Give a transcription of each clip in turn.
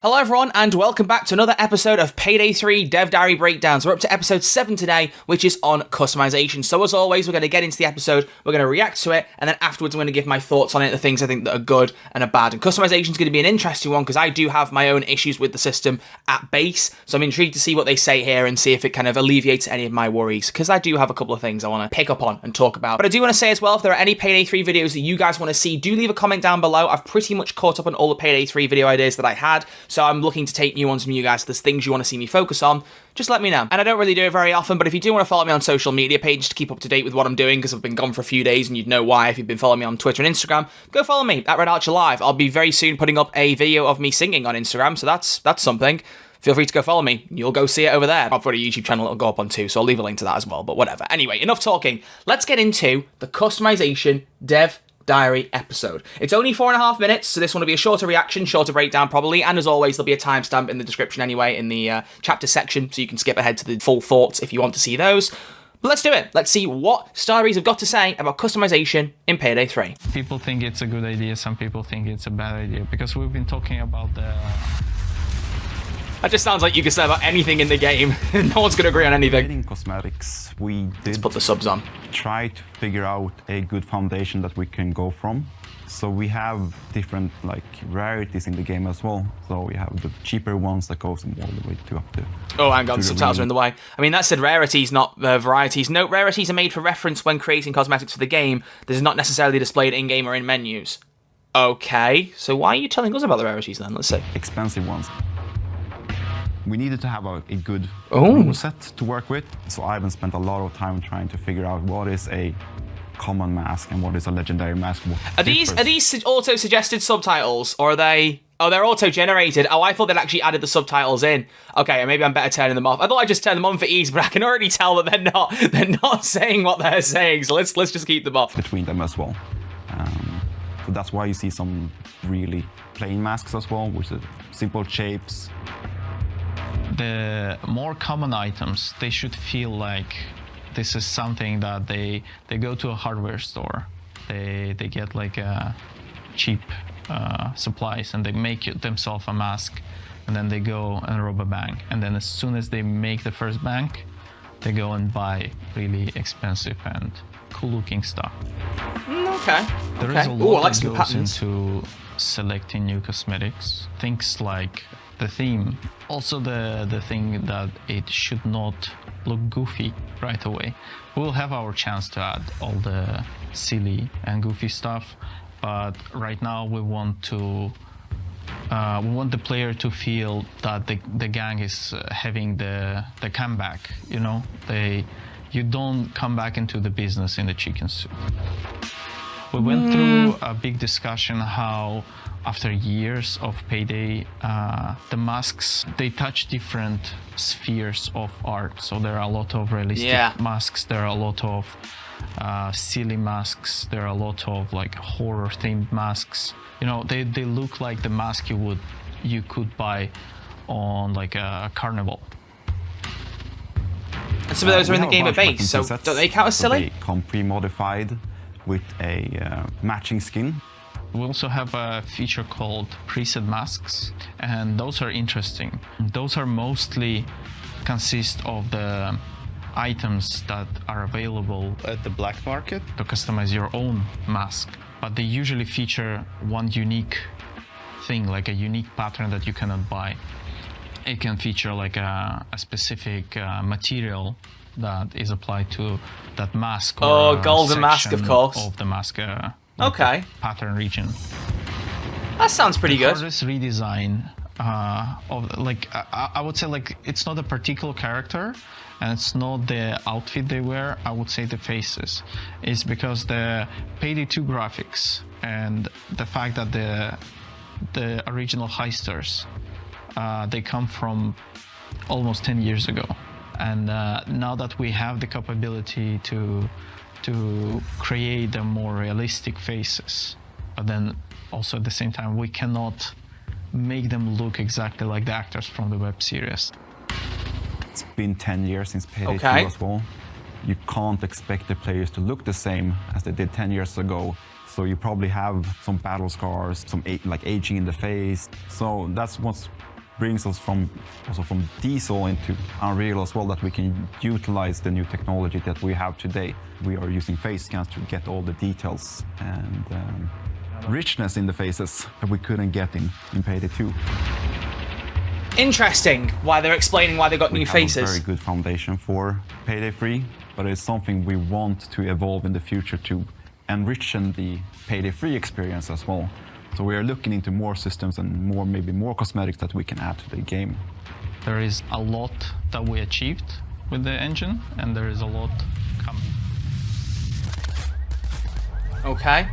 Hello everyone, and welcome back to another episode of Payday 3 Dev Diary Breakdowns. We're up to episode 7 today, which is on customization. So as always, we're going to get into the episode, we're going to react to it, and then afterwards I'm going to give my thoughts on it, the things I think that are good and are bad. And customization is going to be an interesting one, because I do have my own issues with the system at base, so I'm intrigued to see what they say here and see if it kind of alleviates any of my worries, because I do have a couple of things I want to pick up on and talk about. But I do want to say as well, if there are any Payday 3 videos that you guys want to see, do leave a comment down below. I've pretty much caught up on all the Payday 3 video ideas that I had, so I'm looking to take new ones from you guys. If there's things you want to see me focus on, just let me know. And I don't really do it very often, but if you do want to follow me on social media pages to keep up to date with what I'm doing, because I've been gone for a few days and you'd know why if you've been following me on Twitter and Instagram, go follow me at Red Archer Live. I'll be very soon putting up a video of me singing on Instagram, so that's something. Feel free to go follow me. You'll go see it over there. I've got a YouTube channel that'll go up on too, so I'll leave a link to that as well, but whatever. Anyway, enough talking. Let's get into the customization dev diary episode. It's only 4.5 minutes, so this one will be a shorter reaction, shorter breakdown probably, and as always there'll be a timestamp in the description anyway in the chapter section, so you can skip ahead to the full thoughts if you want to see those. But let's do it. Let's see what Starries have got to say about customization in Payday 3. People think it's a good idea, some people think it's a bad idea, because we've been talking about the... That just sounds like you can say about anything in the game. No one's going to agree on anything. In cosmetics, we did Let's put the subs on. Try to figure out a good foundation that we can go from. So we have different rarities in the game as well. So we have the cheaper ones that goes all the way to up to... Oh, hang on, the subtitles are in the way. I mean, that said rarities, not varieties. Note, rarities are made for reference when creating cosmetics for the game. This is not necessarily displayed in-game or in menus. Okay, so why are you telling us about the rarities then? Let's see. Expensive ones. We needed to have a good set to work with, so I haven't spent a lot of time trying to figure out what is a common mask and what is a legendary mask. Are these auto-suggested subtitles, or are they... Oh, they're auto-generated. Oh, I thought they'd actually added the subtitles in. Okay, maybe I'm better turning them off. I thought I'd just turn them on for ease, but I can already tell that they're not saying what they're saying, so let's just keep them off. Between them as well. So that's why you see some really plain masks as well, which are simple shapes. The more common items, they should feel like this is something that they go to a hardware store. They get like a cheap supplies and they make themselves a mask, and then they go and rob a bank. And then as soon as they make the first bank, they go and buy really expensive and cool-looking stuff. Okay. There is a lot that goes into selecting new cosmetics. Things like the theme. Also the thing that it should not look goofy right away. We'll have our chance to add all the silly and goofy stuff, but right now we want the player to feel that the gang is having the comeback, you know? You don't come back into the business in the chicken soup. We went through a big discussion how after years of Payday, the masks, they touch different spheres of art. So there are a lot of realistic masks, there are a lot of silly masks, there are a lot of like horror-themed masks. You know, they look like the mask you could buy on like a carnival. And some of those are in the game at base, so don't they count as silly? They come pre-modified with a matching skin. We also have a feature called preset masks, and those are interesting. Those are mostly consist of the items that are available at the black market to customize your own mask, but they usually feature one unique thing, like a unique pattern that you cannot buy. It can feature like a specific material that is applied to that mask. Or golden mask, of course. Of the mask. Okay. Pattern region. That sounds pretty good. The hardest redesign of I would say like it's not a particular character and it's not the outfit they wear. I would say the faces. It's because the Payday 2 graphics and the fact that the original heisters they come from almost 10 years ago, and now that we have the capability to create the more realistic faces, but then also at the same time we cannot make them look exactly like the actors from the web series. It's been 10 years since Payday 2 as well. You can't expect the players to look the same as they did 10 years ago. So you probably have some battle scars, some aging in the face. So that's what's brings us also from Diesel into Unreal as well, that we can utilize the new technology that we have today. We are using face scans to get all the details and richness in the faces that we couldn't get in Payday 2. Interesting why they're explaining why they got new faces. We have a very good foundation for Payday 3, but it's something we want to evolve in the future to enrich the Payday 3 experience as well. So we are looking into more systems and maybe more cosmetics that we can add to the game. There is a lot that we achieved with the engine, and there is a lot coming. Okay.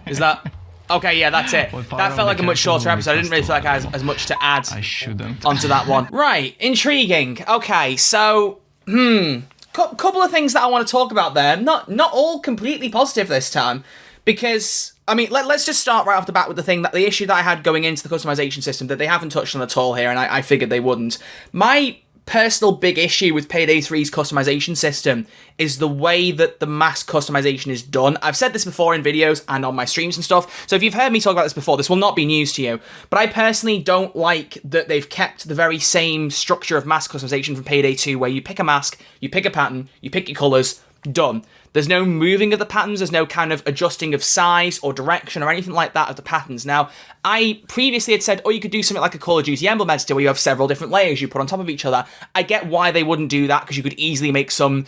Is that... Okay, yeah, that's it. That felt like a much shorter episode. I didn't really feel like I had as much to add onto that one. Right, intriguing. Okay, so, couple of things that I want to talk about there. Not all completely positive this time, because, I mean, let's just start right off the bat with the issue that I had going into the customization system that they haven't touched on at all here, and I figured they wouldn't. My personal big issue with Payday 3's customization system is the way that the mask customization is done. I've said this before in videos and on my streams and stuff, so if you've heard me talk about this before, this will not be news to you, but I personally don't like that they've kept the very same structure of mask customization from Payday 2, where you pick a mask, you pick a pattern, you pick your colours, done. There's no moving of the patterns, there's no kind of adjusting of size or direction or anything like that of the patterns. Now, I previously had said, oh, you could do something like a Call of Duty emblem editor where you have several different layers you put on top of each other. I get why they wouldn't do that, because you could easily make some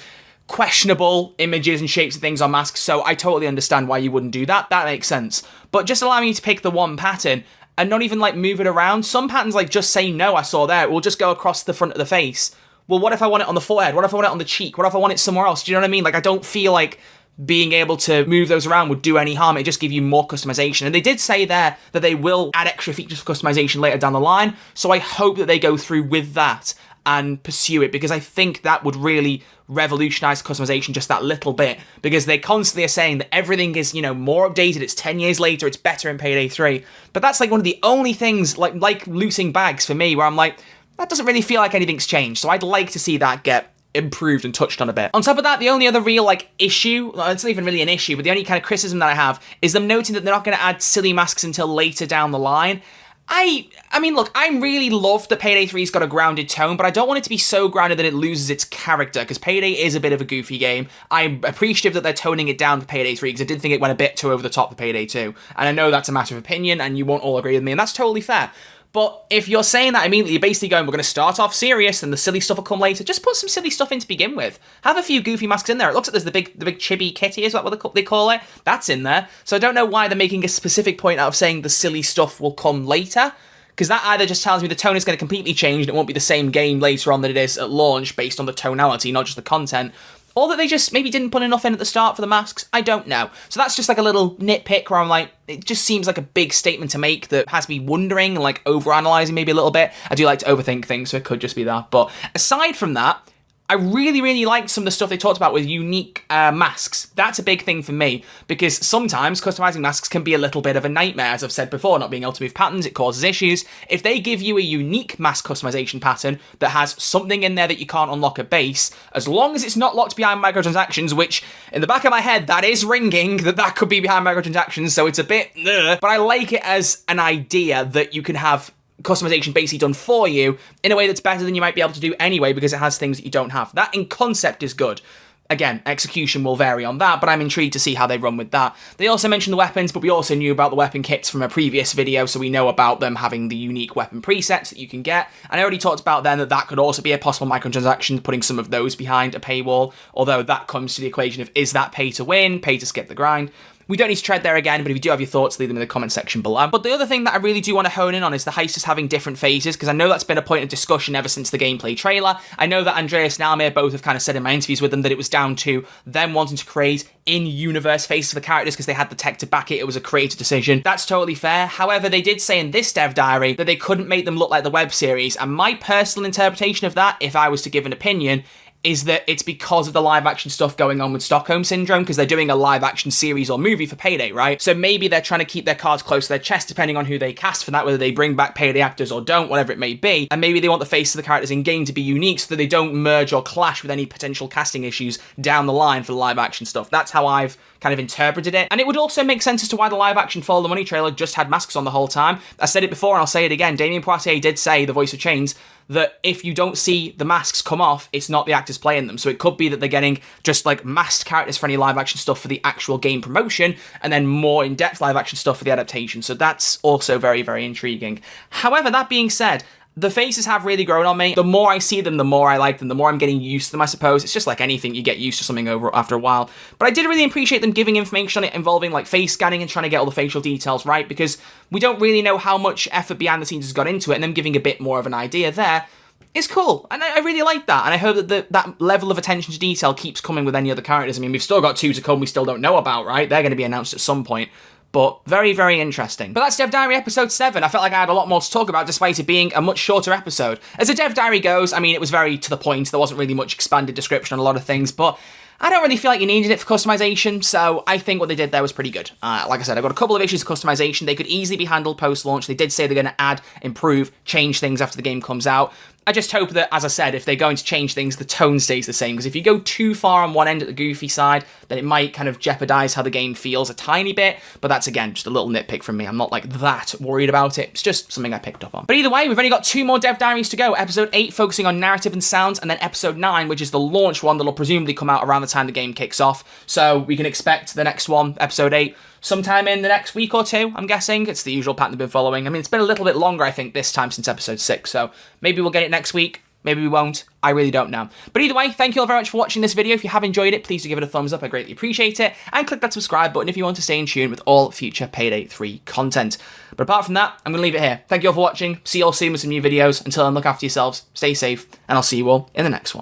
questionable images and shapes and things on masks, so I totally understand why you wouldn't do that. That makes sense. But just allowing you to pick the one pattern and not even like move it around. Some patterns, like just say no, I saw there, it will just go across the front of the face. Well, what if I want it on the forehead? What if I want it on the cheek? What if I want it somewhere else? Do you know what I mean? Like, I don't feel like being able to move those around would do any harm. It just give you more customization. And they did say there that they will add extra features for customization later down the line. So I hope that they go through with that and pursue it, because I think that would really revolutionize customization just that little bit, because they constantly are saying that everything is, you know, more updated, it's 10 years later, it's better in Payday 3. But that's like one of the only things, like looting bags for me, where I'm like, that doesn't really feel like anything's changed. So I'd like to see that get improved and touched on a bit. On top of that, the only other real issue, it's not even really an issue, but the only kind of criticism that I have is them noting that they're not going to add silly masks until later down the line. I mean, look, I really love that Payday 3's got a grounded tone, but I don't want it to be so grounded that it loses its character, because Payday is a bit of a goofy game. I'm appreciative that they're toning it down for Payday 3, because I did think it went a bit too over the top for Payday 2. And I know that's a matter of opinion, and you won't all agree with me, and that's totally fair. But if you're saying that immediately, you're basically going, we're going to start off serious and the silly stuff will come later. Just put some silly stuff in to begin with. Have a few goofy masks in there. It looks like there's the big chibi kitty, is what they call it. That's in there. So I don't know why they're making a specific point out of saying the silly stuff will come later, because that either just tells me the tone is going to completely change and it won't be the same game later on that it is at launch based on the tonality, not just the content. Or that they just maybe didn't put enough in at the start for the masks. I don't know. So that's just like a little nitpick where I'm like, it just seems like a big statement to make that has me wondering and like overanalyzing maybe a little bit. I do like to overthink things, so it could just be that. But aside from that, I really, really liked some of the stuff they talked about with unique masks. That's a big thing for me, because sometimes customizing masks can be a little bit of a nightmare, as I've said before. Not being able to move patterns, it causes issues. If they give you a unique mask customization pattern that has something in there that you can't unlock at base, as long as it's not locked behind microtransactions, which in the back of my head, that is ringing, that could be behind microtransactions, so it's a bit ugh. But I like it as an idea that you can have customization basically done for you in a way that's better than you might be able to do anyway, because it has things that you don't have. That in concept is good. Again, execution will vary on that, but I'm intrigued to see how they run with that. They also mentioned the weapons, but we also knew about the weapon kits from a previous video, so we know about them having the unique weapon presets that you can get. And I already talked about then that could also be a possible microtransaction, putting some of those behind a paywall, although that comes to the equation of, is that pay to win, pay to skip the grind? We don't need to tread there again, but if you do have your thoughts, leave them in the comment section below. But the other thing that I really do want to hone in on is the heisters having different phases, because I know that's been a point of discussion ever since the gameplay trailer. I know that Andreas and Almir both have kind of said in my interviews with them that it was down to them wanting to create in-universe faces for the characters because they had the tech to back it. It was a creative decision. That's totally fair. However, they did say in this dev diary that they couldn't make them look like the web series, and my personal interpretation of that, if I was to give an opinion, is that it's because of the live action stuff going on with Stockholm Syndrome, because they're doing a live action series or movie for Payday, right? So maybe they're trying to keep their cards close to their chest, depending on who they cast for that, whether they bring back Payday actors or don't, whatever it may be. And maybe they want the faces of the characters in game to be unique so that they don't merge or clash with any potential casting issues down the line for the live action stuff. That's how I've kind of interpreted it. And it would also make sense as to why the live action Follow the Money trailer just had masks on the whole time. I said it before and I'll say it again. Damien Poitier did say, the voice of Chains, that if you don't see the masks come off, it's not the actors playing them. So it could be that they're getting just like masked characters for any live action stuff for the actual game promotion, and then more in-depth live action stuff for the adaptation. So that's also very, very intriguing. However, that being said, the faces have really grown on me. The more I see them, the more I like them, the more I'm getting used to them, I suppose. It's just like anything, you get used to something after a while. But I did really appreciate them giving information on it involving like face scanning and trying to get all the facial details right, because we don't really know how much effort behind the scenes has got into it, and them giving a bit more of an idea there is cool. And I really like that. And I hope that that level of attention to detail keeps coming with any other characters. I mean, we've still got 2 to come we still don't know about, right? They're going to be announced at some point. But very, very interesting. But that's Dev Diary episode 7. I felt like I had a lot more to talk about despite it being a much shorter episode. As a Dev Diary goes, I mean, it was very to the point. There wasn't really much expanded description on a lot of things, but I don't really feel like you needed it for customization, so I think what they did there was pretty good. Like I said, I've got a couple of issues with customization. They could easily be handled post-launch. They did say they're going to add, improve, change things after the game comes out. I just hope that, as I said, if they're going to change things, the tone stays the same, because if you go too far on one end at the goofy side, then it might kind of jeopardize how the game feels a tiny bit, but that's, again, just a little nitpick from me. I'm not, like, that worried about it. It's just something I picked up on. But either way, we've only got 2 more Dev Diaries to go. Episode 8 focusing on narrative and sounds, and then Episode 9, which is the launch one that'll presumably come out around the time the game kicks off. So we can expect the next one, Episode 8, sometime in the next week or 2, I'm guessing. It's the usual pattern they've been following. I mean, it's been a little bit longer, I think, this time since Episode 6, so maybe we'll get it next week. Maybe we won't. I really don't know. But either way, thank you all very much for watching this video. If you have enjoyed it, please do give it a thumbs up. I greatly appreciate it. And click that subscribe button if you want to stay in tune with all future Payday 3 content. But apart from that, I'm going to leave it here. Thank you all for watching. See you all soon with some new videos. Until then, look after yourselves, stay safe, and I'll see you all in the next one.